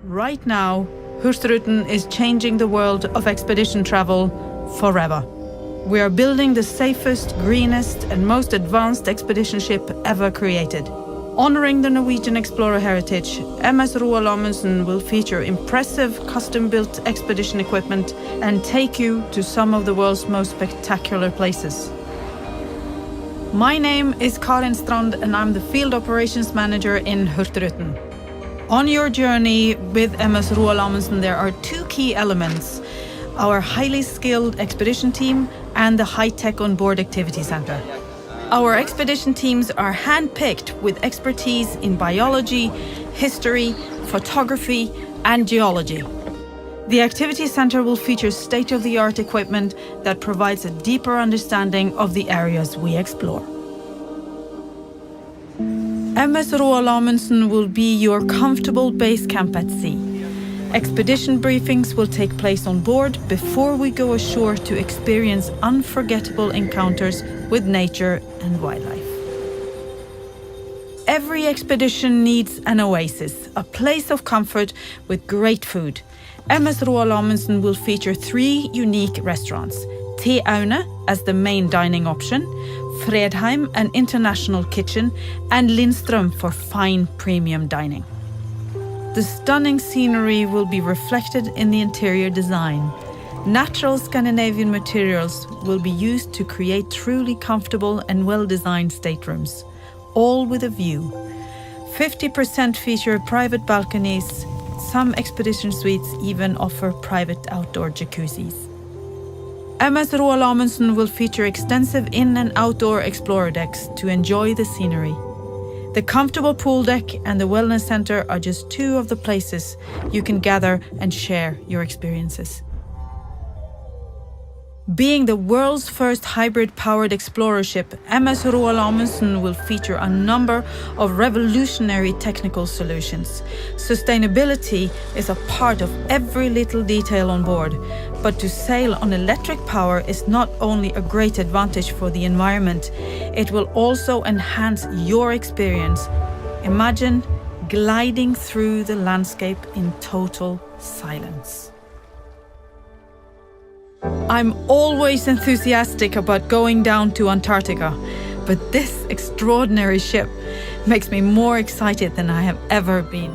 Right now, Hurtigruten is changing the world of expedition travel forever. We are building the safest, greenest and most advanced expedition ship ever created. Honoring the Norwegian explorer heritage, MS Roald Amunsen will feature impressive custom-built expedition equipment and take you to some of the world's most spectacular places. My name is Karin Strand and I'm the Field Operations Manager in Hurtigruten. On your journey with MS Roald Amunsen there are two key elements: our highly skilled expedition team and the high-tech onboard activity center. Our expedition teams are hand-picked with expertise in biology, history, photography and geology. The activity center will feature state-of-the-art equipment that provides a deeper understanding of the areas we explore. MS Roald Amunsen will be your comfortable base camp at sea. Expedition briefings will take place on board before we go ashore to experience unforgettable encounters with nature and wildlife. Every expedition needs an oasis, a place of comfort with great food. MS Roald Amunsen will feature 3 unique restaurants: T. Aune as the main dining option, Fredheim, an international kitchen, and Lindström for fine premium dining. The stunning scenery will be reflected in the interior design. Natural Scandinavian materials will be used to create truly comfortable and well-designed staterooms, all with a view. 50% feature private balconies. Some expedition suites even offer private outdoor jacuzzis. MS Roald Amunsen will feature extensive in- and outdoor explorer decks to enjoy the scenery. The comfortable pool deck and the wellness center are just 2 of the places you can gather and share your experiences. Being the world's first hybrid-powered explorer ship, MS Roald Amunsen will feature a number of revolutionary technical solutions. Sustainability is a part of every little detail on board, but to sail on electric power is not only a great advantage for the environment, it will also enhance your experience. Imagine gliding through the landscape in total silence. I'm always enthusiastic about going down to Antarctica, but this extraordinary ship makes me more excited than I have ever been.